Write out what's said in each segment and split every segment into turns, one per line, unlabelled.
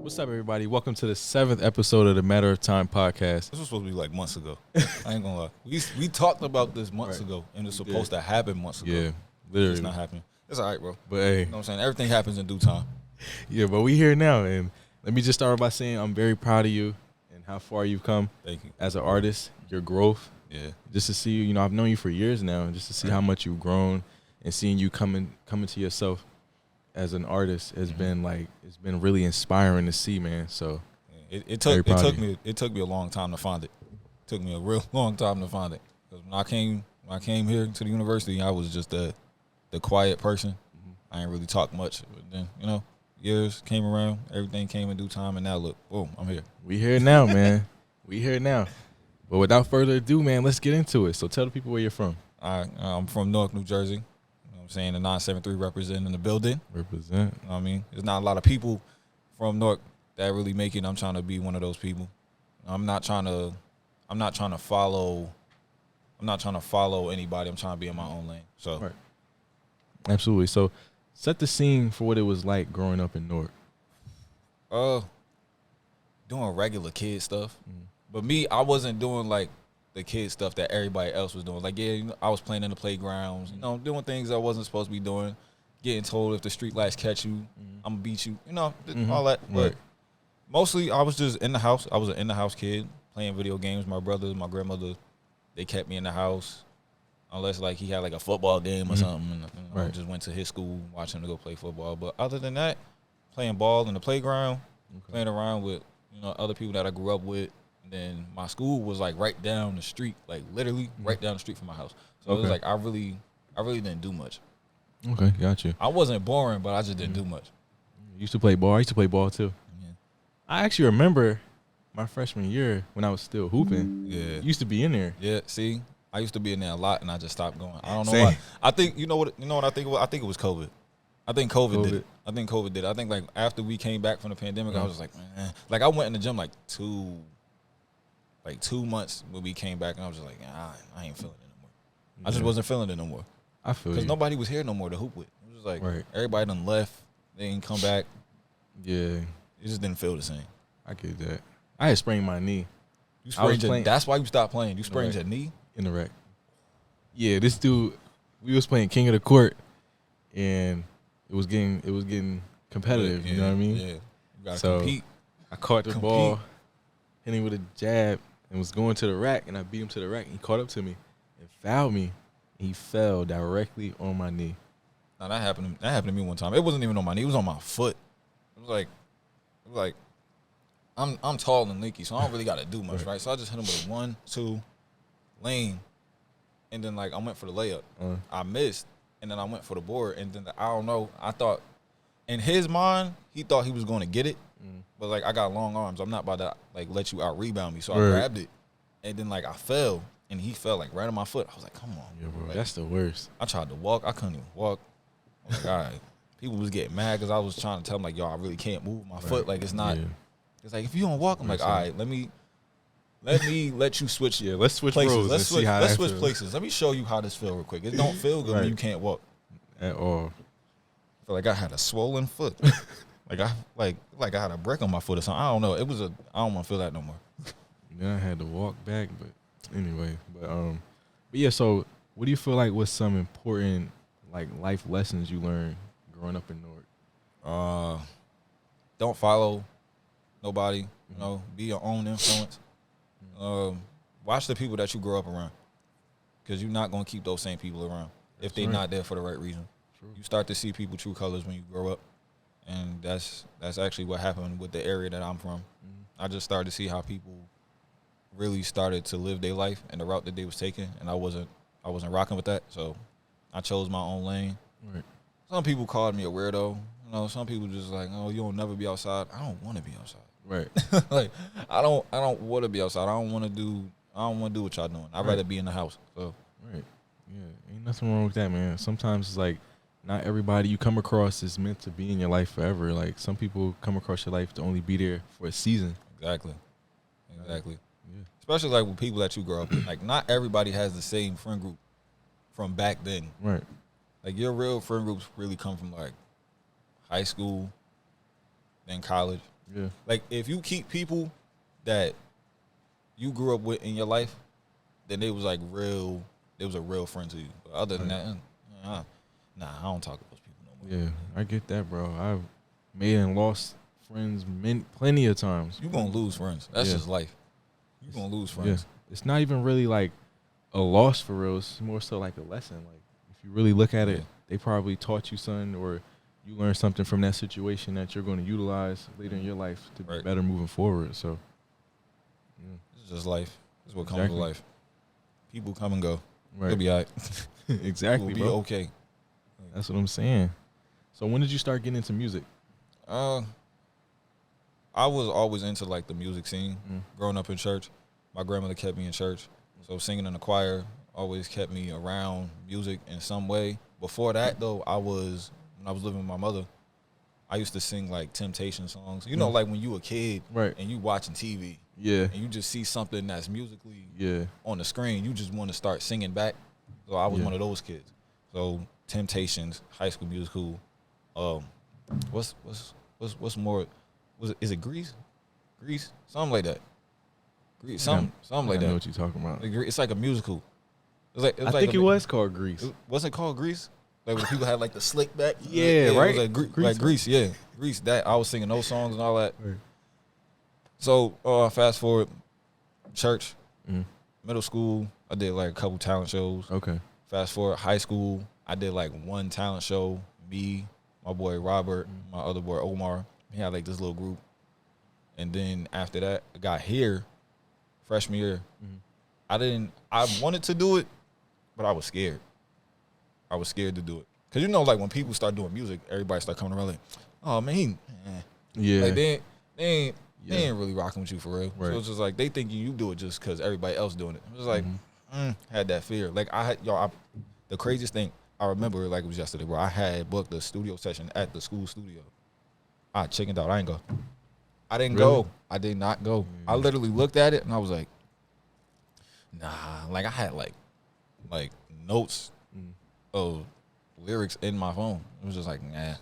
What's up, everybody? Welcome to the 7th episode of the Matter of Time podcast.
This was supposed to be like months ago. I ain't gonna lie. We talked about this months ago, and it's supposed to happen months ago.
Yeah, literally.
It's not happening. It's all right, bro.
But hey,
You know what I'm saying? Everything happens in due time.
yeah, but we here now, and let me just start by saying I'm very proud of you and how far you've come.
Thank you.
As an artist, your growth.
Yeah.
Just to see you, I've known you for years now, and just to see how much you've grown and seeing you coming to yourself as an artist has been like, it's been really inspiring to see, man. So
it took me a long time to find it. It took me a real long time to find it. Because when I came here to the university, I was just the quiet person. I ain't really talk much. But then, years came around, everything came in due time, and now look, boom, I'm here.
We here now, man. We here now. But without further ado, man, let's get into it. So tell the people where you're from.
I'm from Newark, New Jersey. You know what I'm saying? The 973 representing the building.
Represent.
You know what I mean? There's not a lot of people from Newark that really make it. I'm trying to be one of those people. I'm not trying to follow anybody. I'm trying to be in my own lane. So
Right. Absolutely. So set the scene for what it was like growing up in Newark.
doing regular kid stuff. But me, I wasn't doing like the kid stuff that everybody else was doing. Like, I was playing in the playgrounds, doing things I wasn't supposed to be doing, getting told if the street lights catch you, I'm gonna beat you, all that. But mostly I was just in the house. I was an in-the-house kid playing video games. My brother, my grandmother, they kept me in the house unless like he had like a football game or something. And I just went to his school, watching him to go play football. But other than that, playing ball in the playground, playing around with, other people that I grew up with. And then my school was like right down the street, like literally right down the street from my house. So it was like I really didn't do much.
Okay, got you.
I wasn't boring, but I just didn't do much.
You used to play ball. I used to play ball too.
Yeah.
I actually remember my freshman year when I was still hooping.
Yeah.
You used to be in there.
Yeah, see, I used to be in there a lot, and I just stopped going. I don't know
Same.
why. I think you know what I think it was. I think it was COVID. I think COVID did it. I think COVID did it. I think like after we came back from the pandemic, I was just like, man, like I went in the gym like 2 months when we came back, and I was just like, I ain't feeling it no more. I just wasn't feeling it no more.
I feel you.
Because nobody was here no more to hoop with. It was just like everybody done left. They ain't come back.
Yeah.
It just didn't feel the same.
I get that. I had sprained my knee.
You sprained your, that's why you stopped playing. You sprained your knee?
In the wreck. Yeah, this dude, we was playing King of the Court, and it was getting competitive, you know what I mean?
Yeah, you gotta compete.
I caught the ball, hit him with a jab, and was going to the rack, and I beat him to the rack, and he caught up to me and fouled me, and he fell directly on my knee.
Now that happened to me one time. It wasn't even on my knee, it was on my foot. It was like I'm tall and lanky, so I don't really gotta do much, right? So I just hit him with a 1-2 lane, and then like I went for the layup. I missed, and then I went for the board, and then I don't know. I thought in his mind he thought he was going to get it, but like I got long arms. I'm not about to like let you out rebound me, so I grabbed it, and then like I fell, and he fell like right on my foot. I was like, come on,
yeah, bro,
like,
that's the worst. I
tried to walk, I couldn't even walk. I was like, all right. People was getting mad because I was trying to tell them like, yo, I really can't move my foot. Like it's not. Yeah. It's like if you don't walk, I'm like, all right, let me let you switch.
Yeah, let's switch
places.
roles.
Let's switch places. Let me show you how this feel real quick. It don't feel good when you can't walk
at all.
I feel like I had a swollen foot. like I had a brick on my foot or something. I don't know. I don't want to feel that no more.
Then I had to walk back, but anyway, but yeah. So, what do you feel like was some important like life lessons you learned growing up in Newark?
Don't follow nobody. Be your own influence. Watch the people that you grow up around, because you're not gonna keep those same people around if they're not there for the right reason. True. You start to see people true colors when you grow up, and that's actually what happened with the area that I'm from. I just started to see how people really started to live their life and the route that they was taking, and I wasn't rocking with that, so I chose my own lane.
Right.
Some people called me a weirdo. Some people just like, oh, you'll never be outside. I don't want to be outside.
Right.
Like I don't want to be outside. I don't want to do what y'all doing. I'd rather be in the house. So
right. Yeah. Ain't nothing wrong with that, man. Sometimes it's like not everybody you come across is meant to be in your life forever. Like some people come across your life to only be there for a season.
Exactly. Yeah. Especially like with people that you grow up with. Like not everybody has the same friend group from back then.
Right.
Like your real friend groups really come from like high school, then college,
Yeah.
Like if you keep people that you grew up with in your life, then they was like real. They was a real friend to you. But other than that, nah, I don't talk to those people no more.
Yeah, I get that, bro. I've made and lost friends plenty of times.
You gonna lose friends. That's just life. You gonna lose friends.
Yeah. It's not even really like a loss for real. It's more so like a lesson. Like if you really look at it, they probably taught you something, or you learned something from that situation that you're going to utilize later in your life to be better moving forward. So,
it's just life. It's what comes with life. People come and go.
Right.
It'll be all right.
Exactly,
be
bro.
okay.
That's what I'm saying. So when did you start getting into music?
I was always into like the music scene. Growing up in church, my grandmother kept me in church, so singing in the choir always kept me around music in some way. Before that, though, when I was living with my mother, I used to sing like Temptation songs. You know, like when you a kid,
right,
and you watching TV, and you just see something that's musically on the screen, you just want to start singing back. So I was one of those kids. So Temptations, High School Musical, what's more? Is it Grease? Grease? Something like that. Grease, something like that.
I know what you're talking about.
It's like a musical. I
think it was called Grease.
Wasn't it called Grease? Like when people had like the slick back.
Yeah, right.
It was like Grease. Yeah, Grease. That I was singing those songs and all that. Right. So fast forward, church, middle school, I did like a couple talent shows.
Okay.
Fast forward, high school, I did like one talent show. Me, my boy Robert, my other boy Omar. He had like this little group. And then after that, I got here, freshman year. I wanted to do it, but I was scared. I was scared to do it. Because, you know, like when people start doing music, everybody start coming around like, oh, man,
yeah.
Like they ain't really rocking with you for real.
Right.
So it's just like they thinking you do it just because everybody else doing it. It was like, had that fear. Like the craziest thing, I remember like it was yesterday, where I had booked a studio session at the school studio. I chickened out. I ain't go. I didn't go. I did not go. I literally looked at it and I was like, nah. Like I had like notes of lyrics in my phone. It was just like, nah.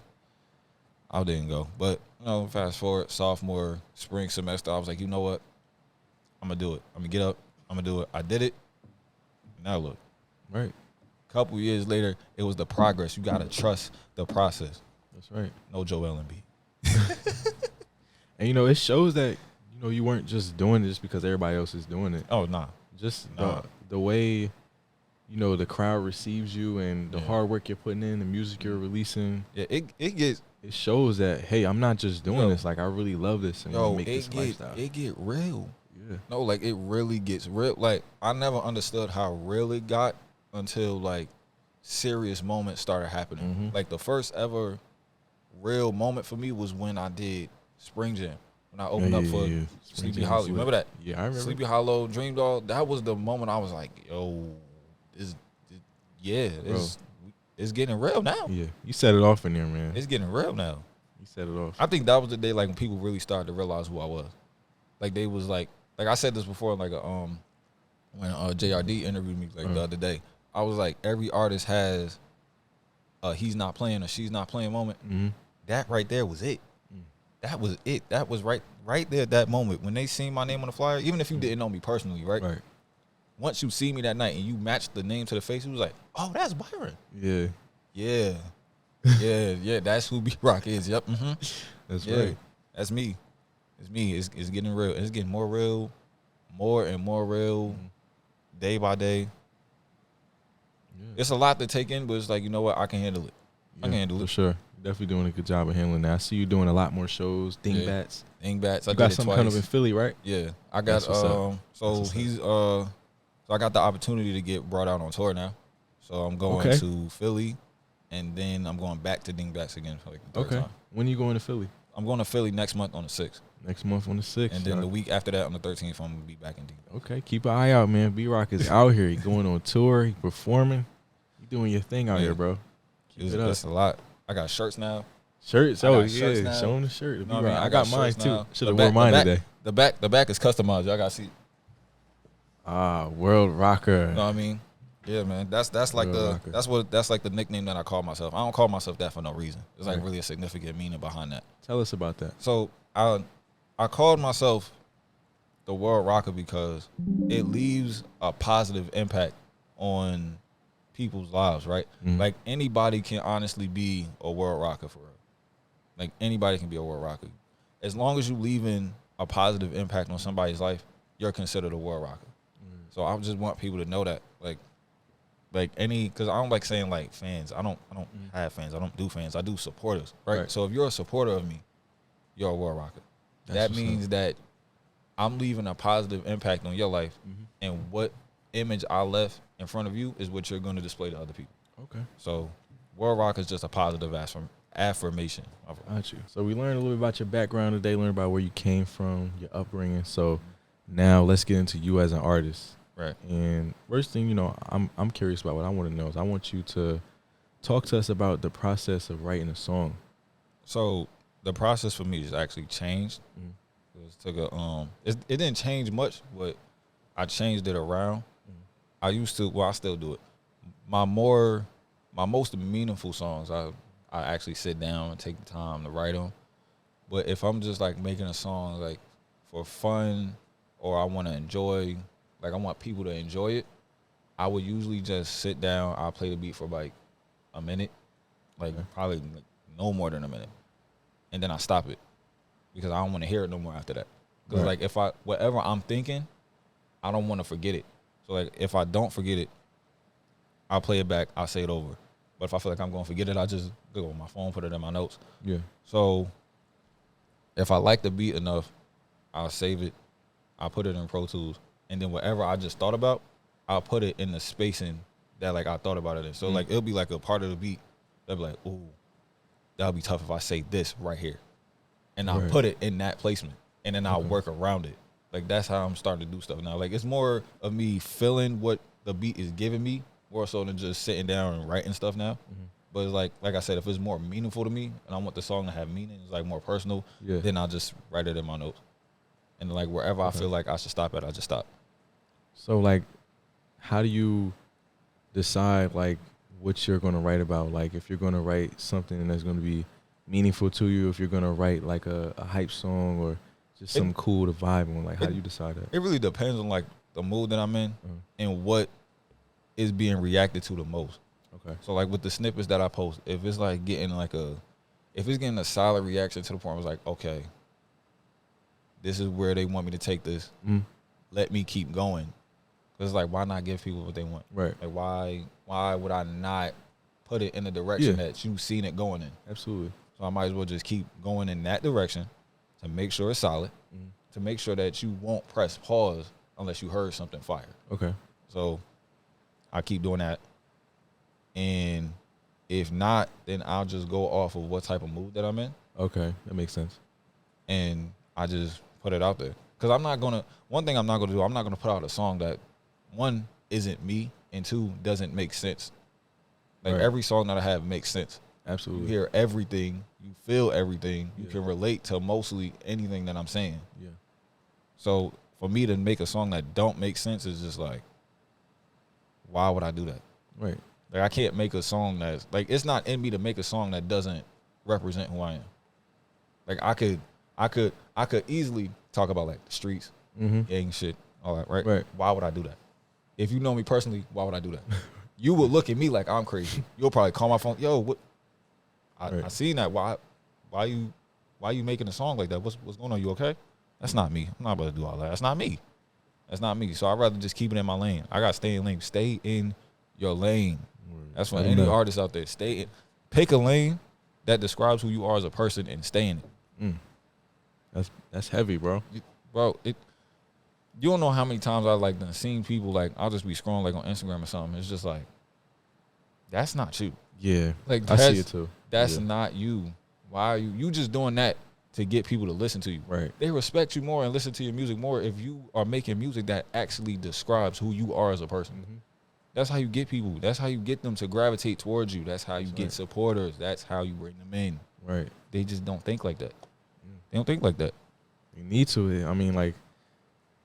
I didn't go. But, you know, fast forward, sophomore, spring semester, I was like, you know what? I'm going to do it. I'm going to get up. I'm going to do it. I did it. Now look.
Right.
A couple years later, it was the progress. You got to trust the process.
That's right.
No Joel Embiid.
And, you know, it shows that, you know, you weren't just doing it just because everybody else is doing it.
Oh, nah.
Just the way, you know, the crowd receives you and the hard work you're putting in, the music you're releasing.
Yeah, it
shows that, hey, I'm not just doing this. Like, I really love this and make this lifestyle.
It get real.
Yeah.
No, like, it really gets real. Like, I never understood how real it got until, like, serious moments started happening. Like, the first ever real moment for me was when I did Spring Jam. When I opened up for Sleepy Hollow. You remember that?
Yeah, I remember.
Sleepy Hollow, Dream Doll. That was the moment I was like, yo, it's getting real now.
Yeah, you set it off in there, man.
It's getting real now.
You set it off.
I think that was the day, like, when people really started to realize who I was. Like, they was like I said this before, like, when JRD interviewed me, like, the other day. I was like, every artist has a he's not playing or she's not playing moment. That right there was it. That was it. That was right there at that moment. When they seen my name on the flyer, even if you didn't know me personally, right?
Right.
Once you see me that night and you matched the name to the face, it was like, oh, that's Byron.
Yeah.
Yeah. Yeah. That's who B.Rockk is. Yep.
That's right.
That's me. It's me. It's getting real. It's getting more real, more and more real, day by day. Yeah. It's a lot to take in, but it's like, you know what? I can handle it.
Yeah,
I can handle it.
For sure. Definitely doing a good job of handling that. I see you doing a lot more shows. Dingbats.
Dingbats. I
got some kind of in Philly, right?
Yeah. I got so I got the opportunity to get brought out on tour now. So I'm going to Philly, and then I'm going back to Dingbats again for like the third time.
When are you going to Philly?
I'm going to Philly next month on the 6th.
Next month on the 6th.
And then the week after that on the 13th, I'm going to be back in Dingbats.
Okay, keep an eye out, man. B.Rockk is out here. He going on tour. He performing. You doing your thing out here, bro.
That's a lot. I got shirts now.
Shirts? Oh, yeah. Show them the shirt.
No, I
got mine, too. Should have
worn
mine today.
The back is customized. Y'all got to see.
World Rocker.
You know what I mean? Yeah, man. That's like the nickname that I call myself. I don't call myself that for no reason. There's like really a significant meaning behind that.
Tell us about that.
So I called myself the world rocker because it leaves a positive impact on people's lives, right?
Mhm.
Like anybody can honestly be a world rocker for real. Like anybody can be a world rocker. As long as you leaving a positive impact on somebody's life, you're considered a world rocker. So I just want people to know that, like any, because I don't like saying like fans. I don't have fans. I don't do fans. I do supporters, right? So if you're a supporter of me, you're a world rocker. That means that I'm leaving a positive impact on your life, and what image I left in front of you is what you're going to display to other people.
Okay.
So world rock is just a positive affirmation.
Got you. So we learned a little bit about your background today, learned about where you came from, your upbringing. So now let's get into you as an artist.
Right.
And first thing, I'm curious about, what I want to know is I want you to talk to us about the process of writing a song.
So the process for me just actually changed. It took it didn't change much, but I changed it around. I used to, I still do it. My most meaningful songs, I actually sit down and take the time to write them. But if I'm just like making a song like for fun, or I want to enjoy, like I want people to enjoy it, I would usually just sit down. I'll play the beat for like a minute, probably like no more than a minute, and then I stop it because I don't want to hear it no more after that. Because like if whatever I'm thinking, I don't want to forget it. So like if I don't forget it, I'll play it back. I'll say it over. But if I feel like I'm going to forget it, I just go on my phone, put it in my notes.
Yeah.
So if I like the beat enough, I'll save it. I'll put it in Pro Tools. And then whatever I just thought about, I'll put it in the spacing that like I thought about it in. So like it'll be like a part of the beat that'll be like, ooh, that'll be tough if I say this right here. And I'll put it in that placement. And then I'll work around it. Like that's how I'm starting to do stuff now. Like it's more of me feeling what the beat is giving me, more so than just sitting down and writing stuff now. But it's like I said, if it's more meaningful to me and I want the song to have meaning, it's like more personal, then I'll just write it in my notes. And like wherever I feel like I should stop at, I just stop.
So like, how do you decide like what you're going to write about? Like if you're going to write something that's going to be meaningful to you, if you're going to write like a hype song or just something cool to vibe on, like how do you decide that?
It really depends on like the mood that I'm in and what is being reacted to the most.
Okay.
So like with the snippets that I post, if it's like getting if it's getting a solid reaction to the point where it's like, okay, this is where they want me to take this. Let me keep going. Cause like, why not give people what they want?
Right.
Like why would I not put it in the direction that you've seen it going in?
Absolutely.
So I might as well just keep going in that direction to make sure it's solid, to make sure that you won't press pause unless you heard something fire.
Okay.
So I keep doing that. And if not, then I'll just go off of what type of mood that I'm in.
Okay. That makes sense.
And I just put it out there. Because one thing I'm not going to do, I'm not going to put out a song that, one, isn't me, and two, doesn't make sense. Like every song that I have makes sense.
Absolutely.
You hear everything, you feel everything, you can relate to mostly anything that I'm saying.
Yeah.
So for me to make a song that don't make sense is just like, why would I do that?
Right.
Like I can't make a song that's like, it's not in me to make a song that doesn't represent who I am. Like I could easily talk about like the streets, gang shit, all that, right?
Right.
Why would I do that? If you know me personally, why would I do that? You would look at me like I'm crazy. You'll probably call my phone, yo, what? I seen that. Why you making a song like that? What's going on? You okay? That's not me. I'm not about to do all that. That's not me. That's not me. So I'd rather just keep it in my lane. I got to stay in lane. Stay in your lane. That's for any artist out there. Pick a lane that describes who you are as a person and stay in it.
That's heavy, bro.
You don't know how many times I like done seen people like I'll just be scrolling like on Instagram or something. It's just like, that's not you.
Yeah,
like
I see it too.
That's not you. Why are you just doing that to get people to listen to you?
Right.
They respect you more and listen to your music more if you are making music that actually describes who you are as a person. That's how you get people. That's how you get them to gravitate towards you. That's how you get supporters. That's how you bring them in. Right. They just don't think like that. They don't think like that.
You need to. I mean, like,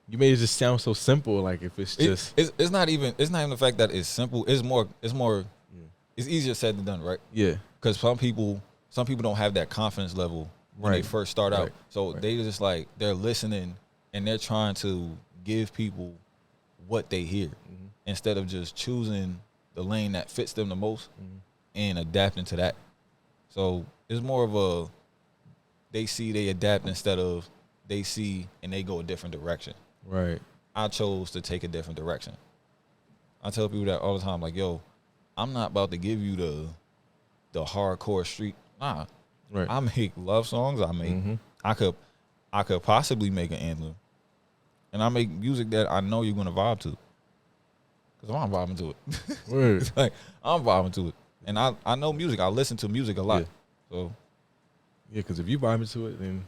you made it just sound so simple. Like if it's just,
it's not even the fact that it's simple. It's more. It's easier said than done, right?
Yeah.
Because some people don't have that confidence level when they
Right.
first start out.
Right.
So
Right.
they just like they're listening and they're trying to give people what they hear instead of just choosing the lane that fits them the most and adapting to that. So it's more of a they see, they adapt instead of they see and they go a different direction.
Right.
I chose to take a different direction. I tell people that all the time, like, yo, I'm not about to give you the hardcore street. Nah.
Right.
I make love songs. I could possibly make an anthem. And I make music that I know you're gonna vibe to. Cause I'm vibing to it.
Word.
Like I'm vibing to it. And I know music. I listen to music a lot.
Yeah.
So
Yeah, because if you vibe to it, then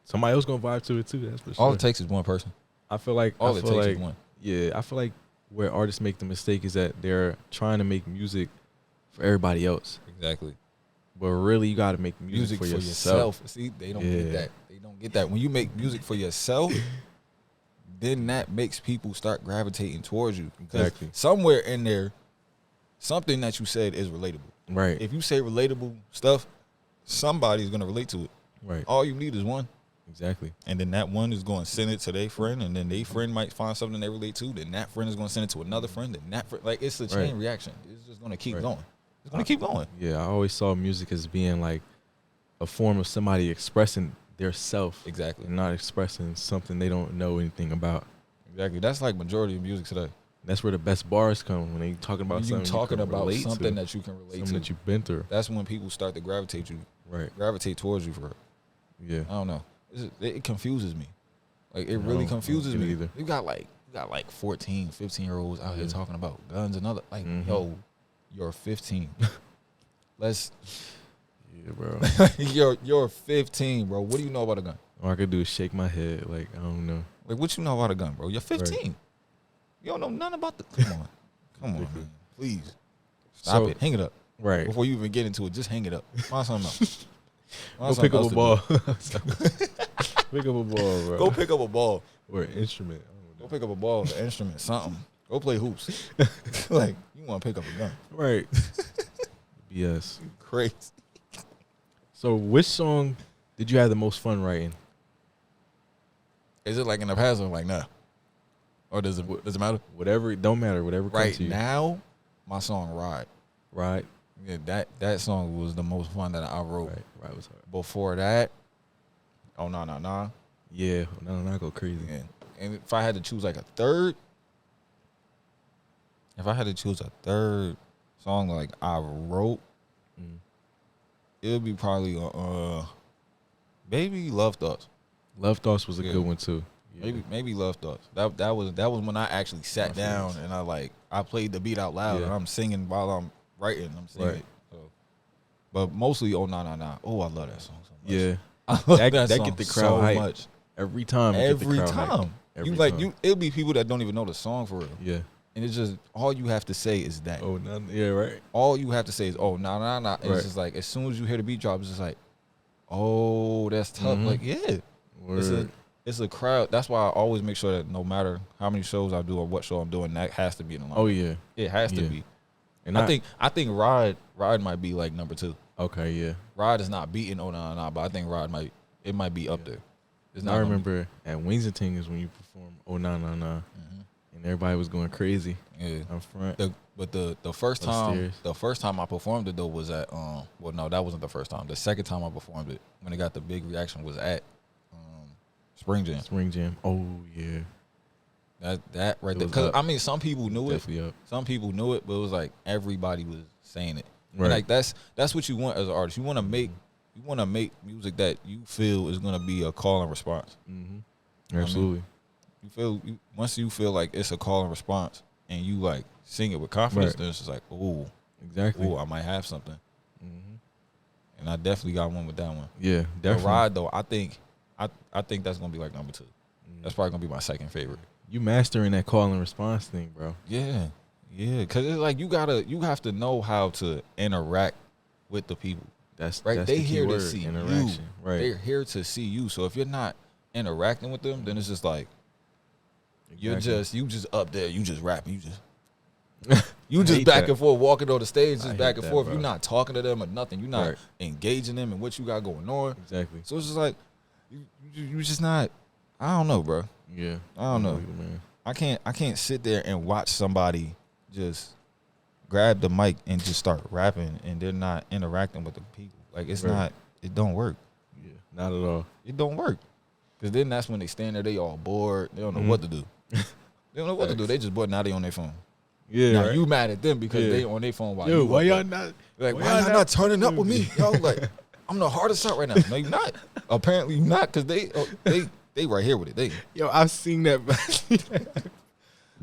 somebody else gonna vibe to it too. That's for sure.
all it takes is one person.
I feel like
All it takes is one.
Yeah, I feel like where artists make the mistake is that they're trying to make music for everybody else,
Exactly.
but really you got to make music for yourself.
See, they don't get that. They don't get that. When you make music for yourself, then that makes people start gravitating towards you. Because
Exactly.
somewhere in there, something that you said is relatable.
Right.
If you say relatable stuff, somebody's gonna relate to it.
Right.
All you need is one.
Exactly.
And then that one is going to send it to their friend, and then their friend might find something they relate to. Then that friend is going to send it to another friend, and that friend, like it's a chain reaction. It's just going to keep going. It's going to keep going.
Yeah, I always saw music as being like a form of somebody expressing their self,
Exactly.
and not expressing something they don't know anything about.
Exactly. That's like majority of music today.
That's where the best bars come, when they talking about
When you
something
talking
you can
about
relate
something
to,
that you can relate
something
to.
that you've been through.
That's when people start to gravitate towards you for it.
Yeah.
I don't know. It confuses me. Like it really confuses me.
Either.
You got like 14, 15-year-olds out here talking about guns and other like yo, you're 15. Let's
Yeah, bro.
you're 15, bro. What do you know about a gun?
All I could do is shake my head. Like, I don't know.
Like what you know about a gun, bro? You're 15.
Right.
You don't know nothing about the come on, man. Please. Stop it. Hang it up.
Right.
Before you even get into it, just hang it up. Find something else.
Go pick up a ball. Pick up a ball, bro.
Go pick up a ball.
Or an instrument.
Go pick up a ball, an instrument, something. Go play hoops. Like, you want to pick up a gun.
Right. BS.
Crazy.
So, which song did you have the most fun writing?
Is it like in the past or like now? Or does it matter?
Whatever, it don't matter. Whatever comes
Right
to you.
now, my song Ride.
Right.
Yeah, that song was the most fun that I wrote.
Right was hard.
Before that, oh nah.
Yeah, no, go crazy.
Yeah. And if I had to choose like a third song like I wrote, it would be probably maybe Love Thoughts.
Love Thoughts was a good one too. Yeah.
Maybe Love Thoughts. That was when I actually sat down and I played the beat out loud and I'm singing while I'm writing. I'm singing it. So, but mostly Oh Nah Nah Nah. Oh, I love that song so much.
Yeah.
I love
that
song
get the crowd hype.
much.
Every time.
Every
Every
time. It'll be people that don't even know the song for real.
Yeah.
And it's just all you have to say is that.
Oh, no, yeah, right.
All you have to say is oh nah nah nah. And it's just like as soon as you hear the beat drop, it's just like, oh, that's tough. Like, yeah.
Word.
It's a crowd. That's why I always make sure that no matter how many shows I do or what show I'm doing, that has to be in the line.
Oh yeah.
It has to be.
And
I think Ride might be like number 2.
Okay, yeah.
Ride is not beating Oh Nah Nah Nah, but I think Ride might be up there. It's not
I remember at Wingsington is when you performed Oh Nah Nah Nah, and everybody was going crazy.
Yeah.
Up front.
But the first time I performed it though was at well no, that wasn't the first time. The second time I performed it when it got the big reaction was at Spring Jam.
Spring Jam. Oh yeah.
That right there. Because I mean, some people knew it.
Definitely up.
Some people knew it, but it was like everybody was saying it.
Right.
And like that's what you want as an artist. You want to make music that you feel is gonna be a call and response.
Mm-hmm. Absolutely.
Once you feel like it's a call and response, and you like sing it with confidence, then it's just like, oh,
exactly.
Oh, I might have something. Mm-hmm. And I definitely got one with that one.
Yeah, definitely.
The Ride though, I think that's gonna be like number 2. That's probably gonna be my second favorite.
You mastering that call and response thing, bro.
Yeah, because it's like you have to know how to interact with the people.
That's
right.
That's
they
the key
here
word,
to see
interaction.
you.
Right.
They're here to see you. So if you're not interacting with them, then it's just like you just up there, you just rapping, you just You just
hate
back
that.
and forth walking on the stage, just
I
back
hate
and
that,
forth.
bro.
You're not talking to them or nothing. You're not
Right.
engaging them in what you got going on.
Exactly.
So it's just like you just not. I don't know, bro.
Yeah.
I don't know.
You, man.
I can't sit there and watch somebody just grab the mic and just start rapping and they're not interacting with the people. Like it's
Right.
not. It don't work.
Yeah. Not at all.
It don't work. Because then that's when they stand there. They all bored. They don't know what to do. They don't know what to do. They just bored. Now they on their phone.
Yeah.
Now
right?
you mad at them because
Yeah.
they on their phone while
Yo,
you
why
up
y'all
there.
not?
Like, why y'all not turning up with me? Yo, like, I'm the hardest out right now. No, you're not. Apparently you're not, because they right here with it. They
Yo, I've seen that.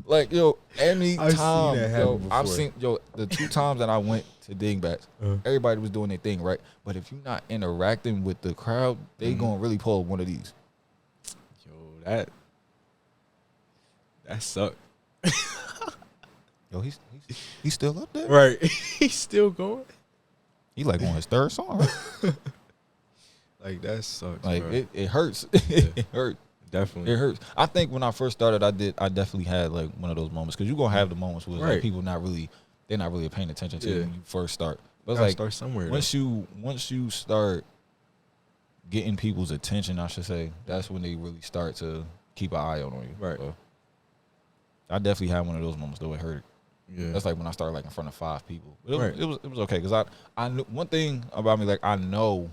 like, yo, any
I've seen
time,
that
yo,
happen
I've
before.
seen, yo, the 2 times that I went to Dingbats,
Uh-huh.
everybody was doing their thing, right? But if you're not interacting with the crowd, they gonna really pull one of these.
Yo, that sucked.
Yo, he's still up there.
Right. He's still going.
He like on his 3rd song, right?
Like that sucks.
Like
bro.
it hurts. It hurts.
Definitely.
It hurts. I think when I first started, I definitely had like one of those moments, because you're gonna have the moments where it's like
Right.
people they're not really paying attention to you
Yeah.
when you first start. But it's
Gotta
like
start somewhere.
once you start getting people's attention, I should say, that's when they really start to keep an eye out on you.
Right.
So, I definitely had one of those moments though. It hurt.
Yeah.
That's like when I started like in front of 5 people. But
Right.
it was okay, because I knew one thing about me, like I know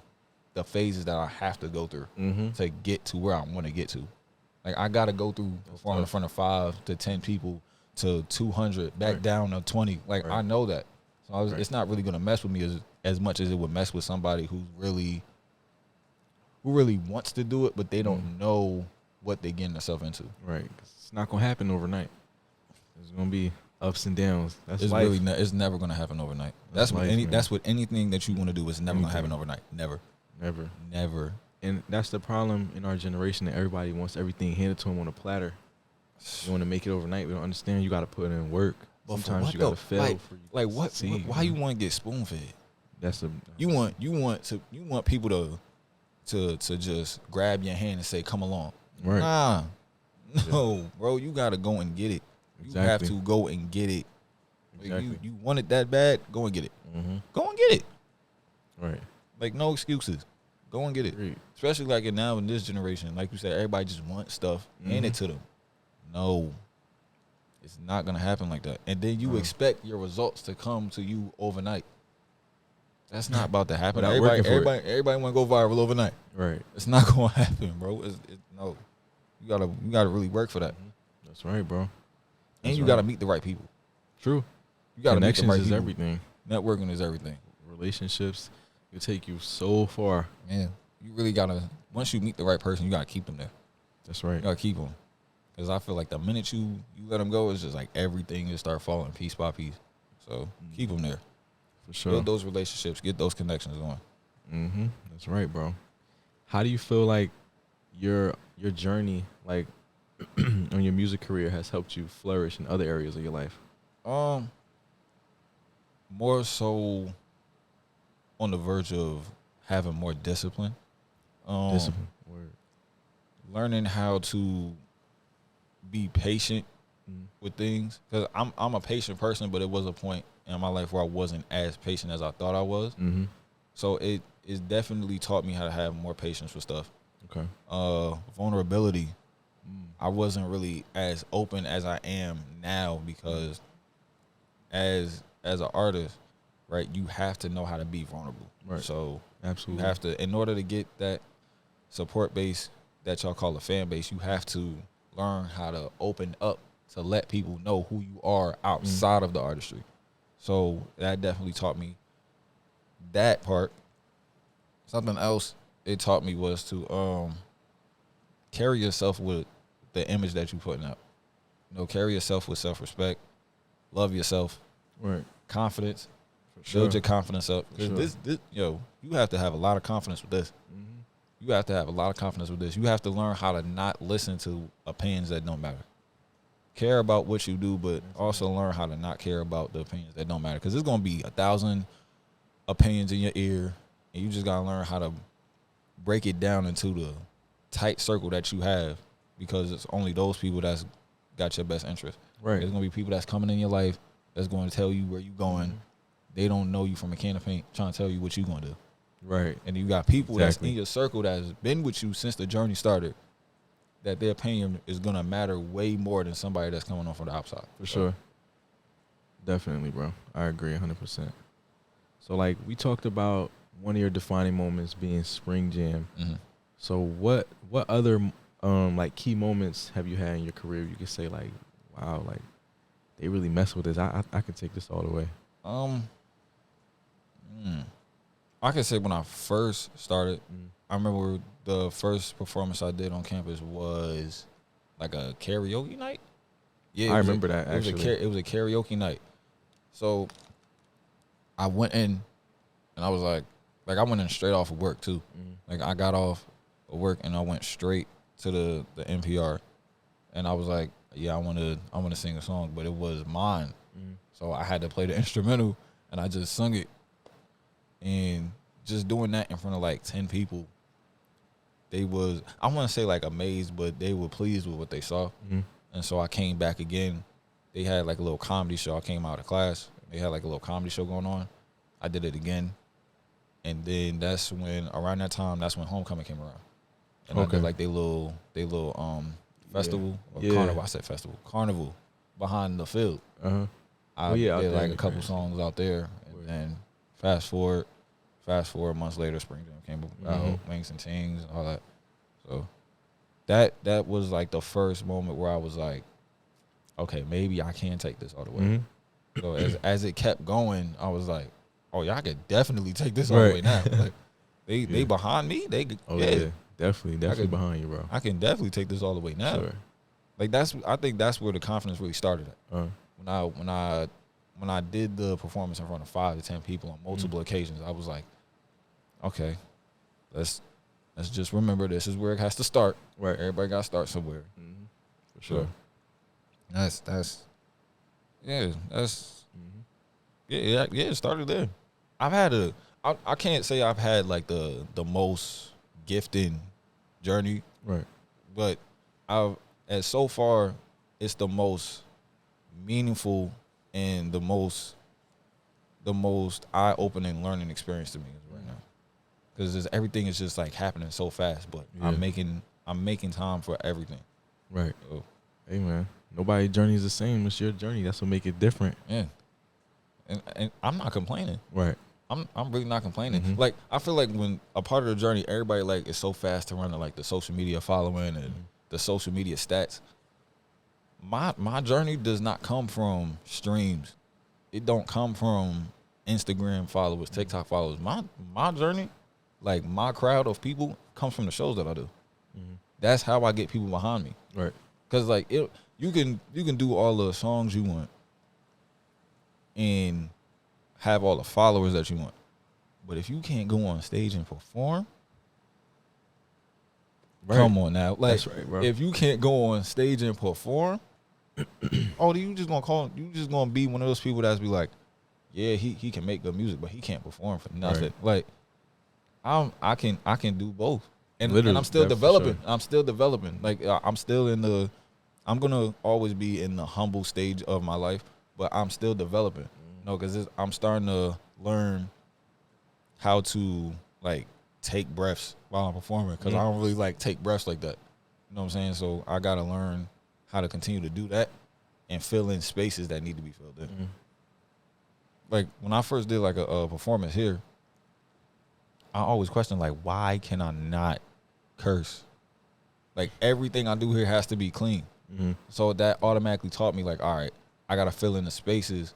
the phases that I have to go through
Mm-hmm.
to get to where I want to get to. Like I got to go through performing in
tough.
front of 5 to 10 people to 200, back
Right.
down to 20. Like
Right.
I know that. So
Right.
it's not really going to mess with me as much as it would mess with somebody who really wants to do it, but they don't know what they're getting themselves into.
Right. 'Cause it's not gonna happen overnight. There's gonna be ups and downs. That's
It's
life.
really it's never going to happen overnight.
That's life, man.
That's what anything that you want to do is never going to happen
Anything.
overnight. Never.
Never. And that's the problem in our generation, that everybody wants everything handed to them on a platter. You want to make it overnight. We don't understand. You got to put in work.
But for
Sometimes
what
you got
though?
to fail.
Like-
for you to
Like what?
succeed,
Why you
man.
want to get spoon fed?
That's a
You want people to just grab your hand and say, "Come along."
right.
Nah, no, bro. You gotta go and get it. You have
Exactly.
to go and get it. Like,
Exactly.
you want it that bad? Go and get it.
Mm-hmm.
Go and get it.
Right.
Like no excuses. Go and get it.
Agreed.
Especially like now in this generation, like you said, everybody just wants stuff. Hand it to them. No, it's not gonna happen like that. And then you expect your results to come to you overnight. That's not about to happen.
Without working for it.
Everybody want to go viral overnight.
Right.
It's not gonna happen, bro. No, you gotta really work for that,
That's right, bro.
and
That's
you
right.
gotta meet the right people.
True.
You gotta meet the
Connections
right
is
people.
everything.
Networking is everything.
Relationships will take you so far.
Man, you really gotta. Once you meet the right person, you gotta keep them there.
That's right.
You gotta keep them, because I feel like the minute you let them go, it's just like everything just start falling piece by piece. So keep them there.
For sure.
Build those relationships. Get those connections going.
Mm-hmm. That's right, bro. How do you feel like your journey, like on your music career, has helped you flourish in other areas of your life?
More so on the verge of having more discipline.
Discipline. Word.
Learning how to be patient
Mm.
with things, because I'm a patient person, but it was a point in my life where I wasn't as patient as I thought I was.
Mm-hmm.
So it definitely taught me how to have more patience with stuff.
Okay.
Vulnerability. I wasn't really as open as I am now, because as an artist, right, you have to know how to be vulnerable.
Right.
So
Absolutely.
you have to, in order to get that support base that y'all call a fan base, you have to learn how to open up to let people know who you are outside of the artistry. So that definitely taught me that part. Something else it taught me was to carry yourself with the image that you're putting out. You know, carry yourself with self-respect, love yourself,
Right.
confidence,
For sure.
build your confidence up.
For sure.
This, you have to have a lot of confidence with this.
Mm-hmm.
You have to have a lot of confidence with this. You have to learn how to not listen to opinions that don't matter. Care about what you do, but also learn how to not care about the opinions that don't matter. Because there's going to be 1,000 opinions in your ear, and you just got to learn how to break it down into the tight circle that you have, because it's only those people that's got your best interest.
Right.
There's going to be people that's coming in your life that's going to tell you where you going.
Mm-hmm.
They don't know you from a can of paint trying to tell you what you going to do.
Right.
And you got people that's
Exactly.
in your circle that's been with you since the journey started, that their opinion is going to matter way more than somebody that's coming on from the outside.
For sure. Definitely, bro. I agree 100%. So, like, we talked about one of your defining moments being Spring Jam.
Mm-hmm.
So, what other, like, key moments have you had in your career you could say, like, wow, like, they really mess with this. I can take this all the way.
I can say when I first started, I remember the first performance I did on campus was like a karaoke night. Yeah,
I remember that, actually.
It was a karaoke night. So I went in, and I was like I went in straight off of work too. Like I got off of work and I went straight to the NPR, and I was like, yeah, I want to sing a song, but it was mine. So I had to play the instrumental, and I just sung it. And just doing that in front of like 10 people, they was, I want to say like amazed, but they were pleased with what they saw. And so I came back again. They had like a little comedy show. I came out of class. They had like a little comedy show going on. I did it again. And then around that time, that's when homecoming came around. And I did like they little festival or carnival. I said festival. Carnival behind the field. I did like a couple songs out there. And then fast forward months later, Spring Jam came out, Wings and Tings and all that. So that was like the first moment where I was like, okay, maybe I can take this all the way. So as it kept going, I was like, oh yeah, I could definitely take this all the way now. Like, they behind me.
Definitely behind you, bro.
I can definitely take this all the way now.
Sure.
Like I think that's where the confidence really started at. When I did the performance in front of 5 to 10 people on multiple occasions, I was like, okay, let's just remember this is where it has to start.
Right.
Everybody got to start somewhere.
For sure.
It started there. I can't say I've had like the most gifting journey.
Right.
But so far, it's the most meaningful and the most eye-opening learning experience to me right now, because everything is just like happening so fast. But I'm making time for everything.
Right.
So,
hey man, nobody's journey is the same. It's your journey. That's what make it different.
Yeah. And I'm not complaining.
Right.
I'm really not complaining. Like I feel like when a part of the journey, everybody like is so fast to run to like the social media following and the social media stats. My journey does not come from streams. It don't come from Instagram followers, TikTok followers. My journey, like my crowd of people, comes from the shows that I do. That's how I get people behind me.
Right.
Cause like you can do all the songs you want and have all the followers that you want, but if you can't go on stage and perform, come on now, like
that's right, bro.
If you can't go on stage and perform, you just gonna be one of those people that's be like, yeah, he can make good music, but he can't perform for nothing.
Right.
Like I can do both, and I'm still
Literally,
developing.
sure.
I'm still developing. Like I'm gonna always be in the humble stage of my life, but I'm still developing. Because I'm starting to learn how to like take breaths while I'm performing, because I don't really like take breaths like that. You know what I'm saying? So I gotta learn how to continue to do that and fill in spaces that need to be filled in. Like when I first did like a performance here, I always question like, why can I not curse? Like everything I do here has to be clean. So that automatically taught me like, all right, I gotta fill in the spaces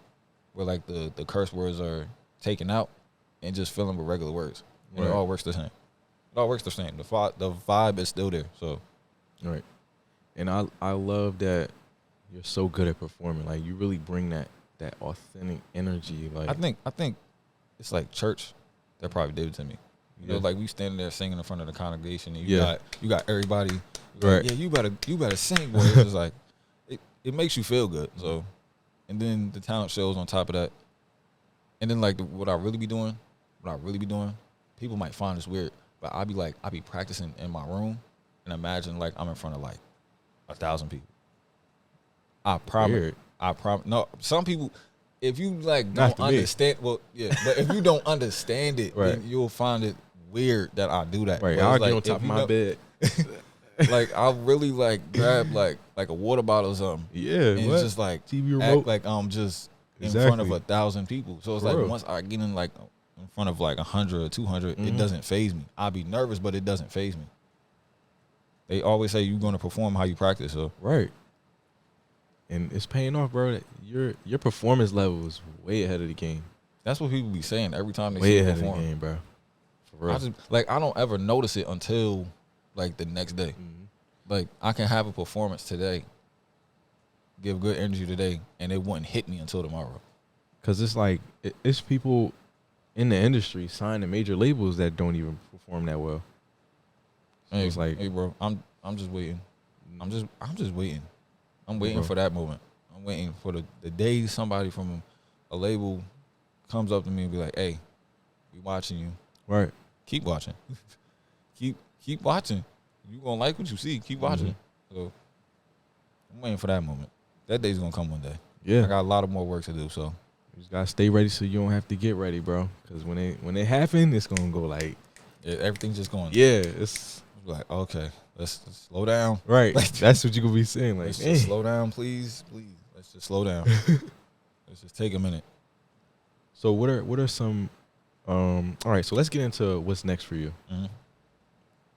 where like the curse words are taken out and just fill them with regular words. And It all works the same. It all works the same. The vibe is still there. So,
right. And I love that you're so good at performing. Like you really bring that authentic energy. Like
I think it's like church that probably did it to me. You know, like we standing there singing in front of the congregation, and you got everybody.
Right.
Like, yeah, you better sing. Boy. It's just like it makes you feel good. So. And then the talent shows on top of that. And then like what I really be doing, people might find this weird, but I be practicing in my room and imagine like I'm in front of like 1,000 people. I promise. No, some people, if you like
Not
don't
to me.
understand, well, yeah, but if you don't understand it,
Right.
then you'll find it weird that I do that.
Right,
But
I'll
it's
get
like,
on top
if
of
you
my
know-
bed.
Like I'll really like grab like a water bottle or something.
Yeah,
And
what?
it's just like
TV
act
remote.
like I'm just in front of
Exactly.
1,000 people. So it's
For
like
real.
once I get in like in front of like 100 or 200,
Mhm.
it doesn't phase me. I'll be nervous, but it doesn't phase me. They always say you're going to perform how you practice. So
Right. And it's paying off, bro. Your performance level is way ahead of the game.
that's what people be saying every time they
Way
see me
ahead of the
perform.
game, bro. For real.
I just like I don't ever notice it until like the next day.
Mhm.
Like I can have a performance today, give good energy today, and it wouldn't hit me until tomorrow.
Cause it's like it's people in the industry signing major labels that don't even perform that well. So
Hey,
it's like,
hey, bro, I'm just waiting. I'm just waiting. I'm waiting
Bro.
for that moment. I'm waiting for the day somebody from a label comes up to me and be like, "Hey, we watching you.
right.
Keep watching. keep watching. You gonna like what you see. Keep watching." So I'm waiting for that moment. That day's gonna come one day.
Yeah.
I got a lot of more work to do. So
You just gotta stay ready so you don't have to get ready, bro. Cause when it happen, it's gonna go like,
everything's just going.
yeah, it's
Like, okay, let's slow down.
right. That's what you gonna be saying. Like,
Let's
hey.
just slow down, please. Let's just slow down. Let's just take a minute.
So what are some all right, so let's get into what's next for you.
Mm-hmm.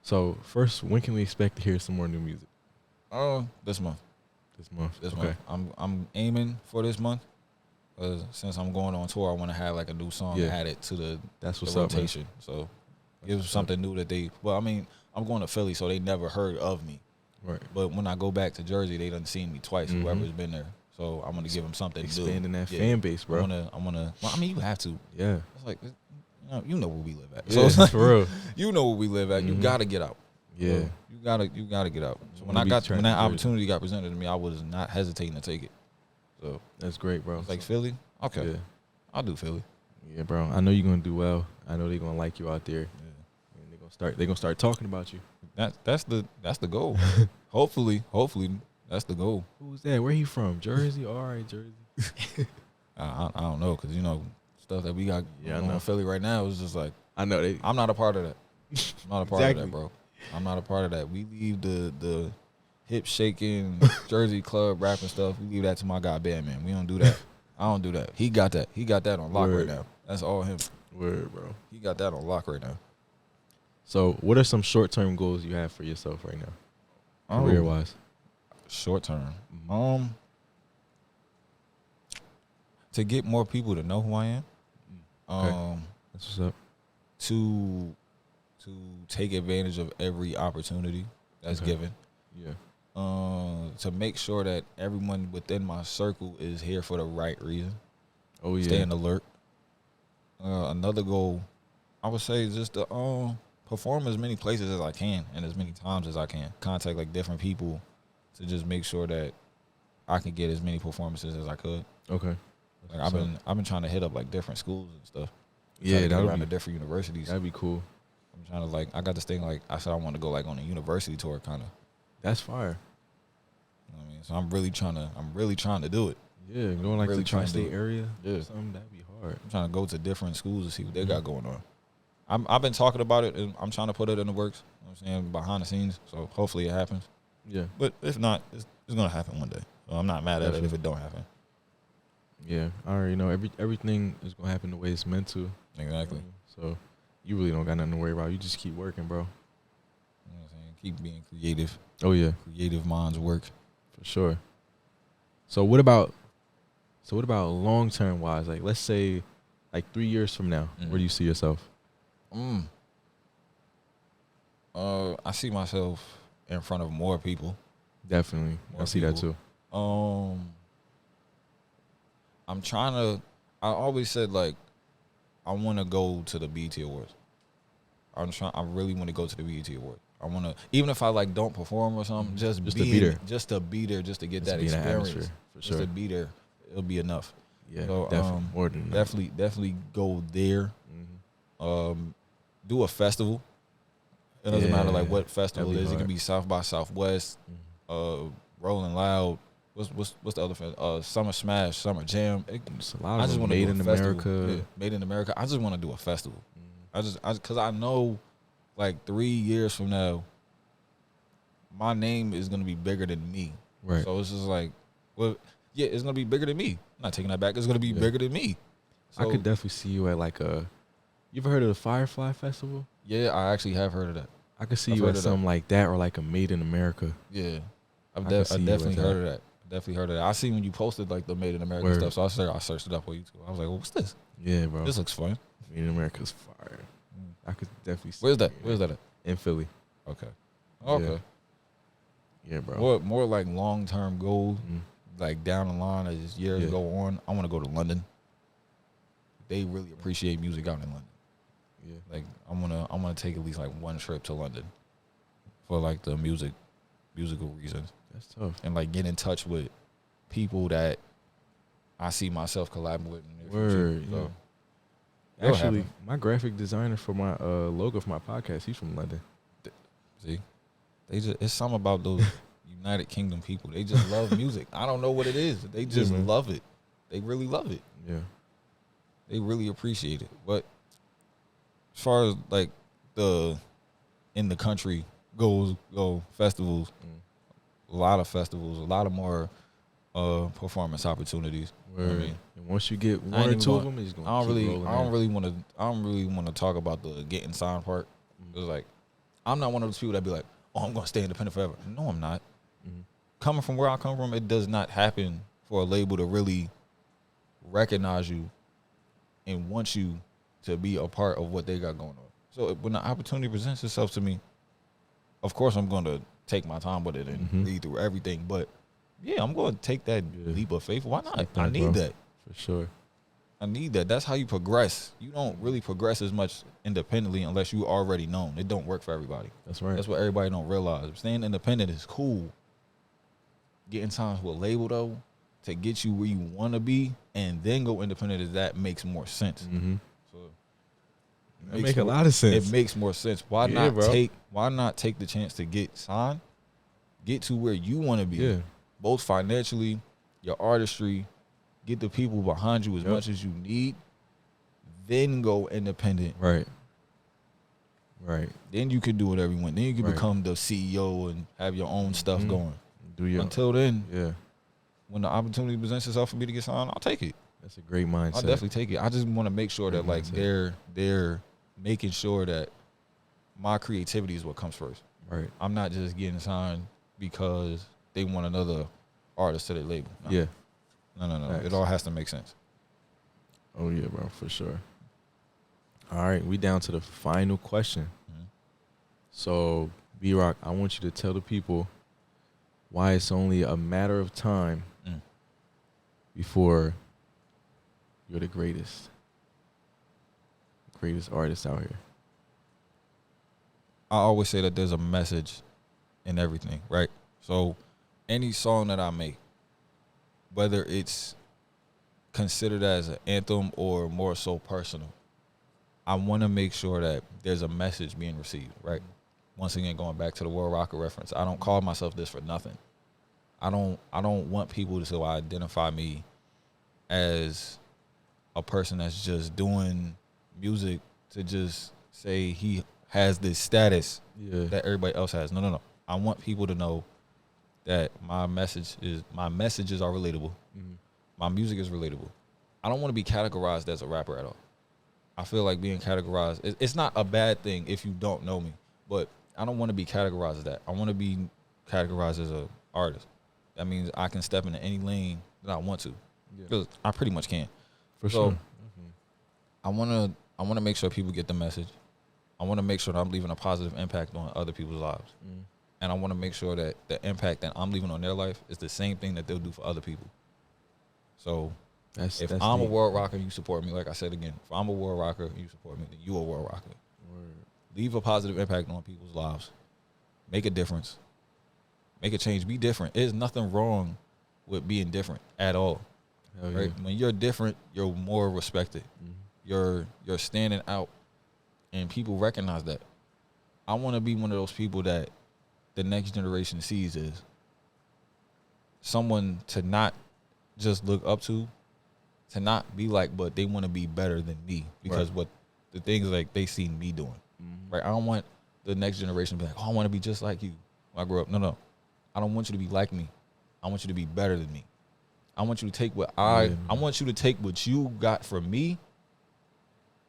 So first, when can we expect to hear some more new music?
This month.
This month.
This
Okay.
month. I'm aiming for this month. Since I'm going on tour, I want to have like a new song
Yeah.
added to the
That's what's
the
up, man.
rotation. So give something new that they. Well, I mean, I'm going to Philly, so they never heard of me.
Right.
But when I go back to Jersey, they done seen me twice.
Mhm.
Whoever's been there, so I'm gonna give them something new.
Expanding that
Yeah.
fan base, bro.
I'm gonna. Well, I mean, you have to.
Yeah.
It's like you know where we live at. So
Yeah,
it's like,
for real.
you know where we live at. You
Mhm.
gotta get out.
Yeah.
So you gotta get out. So when
Wanna be
when
trapped
that
in Jersey.
opportunity got presented to me, I was not hesitating to take it. So
That's great, bro.
it's like Philly, okay,
Yeah.
I'll do Philly.
Yeah, bro. I know you're gonna do well. I know they're gonna like you out there.
Yeah.
And they're gonna start talking about you.
That's the goal. hopefully that's the goal.
Who's that? Where he from? Jersey? All right, Jersey.
I don't know, because stuff that we got
Yeah, I
going
know.
in Philly right now is just like
I know they
I'm not a part of that. I'm not a part of
Exactly.
that, bro. I'm not a part of that. We leave the hip shaking Jersey club rapping stuff. We leave that to my guy Bandman. We don't do that. I don't do that. He got that. He got that on lock
Word.
right now. That's all him.
word, bro.
He got that on lock right now.
So what are some short term goals you have for yourself right now? Career wise.
Short term. To get more people to know who I am.
Okay. That's what's up.
To take advantage of every opportunity that's
Okay.
given.
Yeah.
To make sure that everyone within my circle is here for the right reason.
Oh yeah.
Staying alert. Another goal, I would say, is just to perform as many places as I can and as many times as I can. Contact like different people to just make sure that I can get as many performances as I could.
Okay.
Like I've been trying to hit up like different schools and stuff.
Yeah,
that
that
would
would
around
be
to different universities.
that'd be cool.
I'm trying to like I got this thing like I said I want to go like on a university tour kind of.
That's fire.
You know what I mean? So I'm really trying to do it.
Yeah, going like
Really
the
trying to do
tri-state
it.
area.
Yeah.
Or something that'd be hard.
I'm trying to go to different schools to see what they got going on. I've been talking about it and I'm trying to put it in the works. You know what I'm saying, behind the scenes. So hopefully it happens.
Yeah.
But if not, it's gonna happen one day. So I'm not mad at it if it don't happen.
Yeah. I already know everything is gonna happen the way it's meant to.
Exactly.
So you really don't got nothing to worry about. You just keep working, bro.
You know what I'm saying? Keep being creative.
Oh yeah,
Creative minds work.
for sure. So what about long term wise? Like let's say like 3 years from now,
Mhm.
where do you see yourself?
I see myself in front of more people.
Definitely. I
More
see that
people.
too.
I'm trying to. I always said like, I want to go to the BET Awards. I really want to go to the BET Awards. I want to, even if I like don't perform or something, just
Just
be
to be there.
just to be there, just to get
Just
that
to be in that
experience.
atmosphere, for
Just
sure.
to be there, it'll be enough.
Yeah,
So,
definitely more than enough.
Definitely go there.
Mhm.
Do a festival. It doesn't matter like
Yeah,
what festival
that'd
it
be
is. It
hard.
can be South by Southwest, Rolling Loud, what's the other Summer Smash, Summer Jam.
It's a lot
I
of
just
them
want to
made
do a
in
festival.
America.
Yeah, made in America. I just want to do a festival. Because I know, like 3 years from now, my name is gonna be bigger than me.
Right.
So it's just like, well, yeah, it's gonna be bigger than me. I'm not taking that back. It's gonna be bigger than me. So,
I could definitely see you at like a. You ever heard of the Firefly Festival?
yeah, I actually have heard of that.
I could see
I've
you
heard
at
of
something like that or like a Made in America.
Yeah, I
I could see you
definitely
with that.
heard of that. Definitely heard of that. I seen when you posted like the Made in America
Word.
stuff, so I searched it up on YouTube. I was like, well, what's this?
Yeah, bro.
This looks fun.
Made in America's fire. I could definitely see
Where's that?
you
Where's that at?
in Philly.
Okay. Okay.
Yeah. Yeah, bro.
More like long term goal,
Mhm.
like down the line as years
Yeah.
go on. I want to go to London. They really appreciate music out in London.
Yeah.
Like I'm gonna take at least like one trip to London for like the musical reasons,
That's tough.
and like get in touch with people that I see myself collabing with. In the
Word,
future. So,
yeah.
it'll
Actually,
happen.
my graphic designer for my logo for my podcast, he's from London.
See, it's something about those United Kingdom people. They just love music. I don't know what it is. They just
man.
love it. They really love it.
Yeah.
They really appreciate it. But as far as like the in the country go festivals, a lot of festivals, a lot of more performance opportunities. You know what I mean?
And once you get
I
one
ain't
or
even
two of
gonna-
them, it's gonna
I
keep rolling in.
don't really want to talk about the getting signed part. It's like I'm not one of those people that be like, oh, I'm gonna stay independent forever. No, I'm not.
Mhm.
Coming from where I come from, it does not happen for a label to really recognize you and want you to be a part of what they got going on. So when the opportunity presents itself to me, of course I'm going to take my time with it and read through everything. But yeah, I'm going to take that leap of faith. Why not? I need that.
For sure.
I need that. That's how you progress. You don't really progress as much independently unless you already known. It don't work for everybody.
That's right.
That's what everybody don't realize. Staying independent is cool. Getting signed to a label though, to get you where you want to be, and then go independent, that makes more sense.
Mm-hmm.
So
That make a lot of sense.
It makes more sense. Why not take the chance to get signed, get to where you want to be,
Yeah.
both financially, your artistry, get the people behind you as much as you need, then go independent.
Right. Right.
Then you can do whatever you want. Then you can
Right.
become the CEO and have your own stuff going.
Do your
Until then,
yeah.
when the opportunity presents itself for me to get signed, I'll take it.
That's a great mindset.
I'll definitely take it. I just want to make sure that like
mindset.
they're making sure that my creativity is what comes first.
Right.
I'm not just getting signed because they want another artist to their label. No.
Yeah.
No.
Facts.
It all has to make sense.
Oh yeah, bro, for sure. All right, we down to the final question. So, B.Rockk, I want you to tell the people why it's only a matter of time before you're the greatest artist out here.
I always say that there's a message in everything, right? So any song that I make, whether it's considered as an anthem or more so personal, I want to make sure that there's a message being received, right? Once again, going back to the B.Rockk reference, I don't call myself this for nothing. I don't want people to identify me as a person that's just doing music to just say he has this status that everybody else has. No. I want people to know that my messages are relatable. My music is relatable. I don't want to be categorized as a rapper at all. I feel like being categorized, it's not a bad thing if you don't know me, but I don't want to be categorized as that. I want to be categorized as an artist. That means I can step into any lane that I want to, because I pretty much can.
For sure.
I want to make sure people get the message. I want to make sure that I'm leaving a positive impact on other people's lives. And I want to make sure that the impact that I'm leaving on their life is the same thing that they'll do for other people. So if I'm a world rocker, you support me. Like I said again, if I'm a world rocker, you support me, then you a world rocker. Leave a positive impact on people's lives. Make a difference. Make a change. Be different. There's nothing wrong with being different at all. Right? When you're different, you're more respected. You're standing out, and people recognize that. I want to be one of those people that the next generation sees as someone to not just look up to not be like, but they want to be better than me because what the things like they see me doing. Right? I don't want the next generation to be like, oh, I want to be just like you when I grow up. No. I don't want you to be like me. I want you to be better than me. I want you to take what I want you to take what you got from me,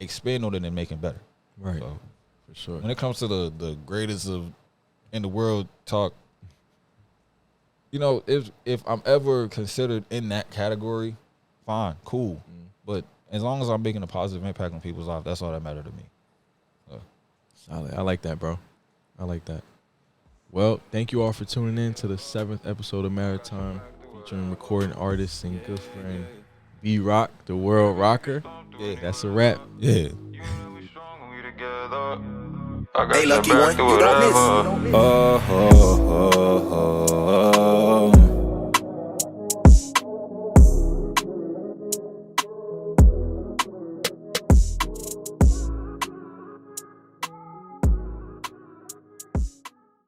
expand on it and make it better.
Right.
So,
for sure.
when it comes to the greatest of in the world talk, you know, if I'm ever considered in that category, fine, cool. But as long as I'm making a positive impact on people's lives, that's all that matters to me. So.
Solid. I like that, bro. I like that. Well, thank you all for tuning in to the 7th episode of Maritime, featuring recording artist and good friend B.Rockk, the world rocker. Yeah, that's a wrap.
Yeah.
Hey, lucky one, you don't miss.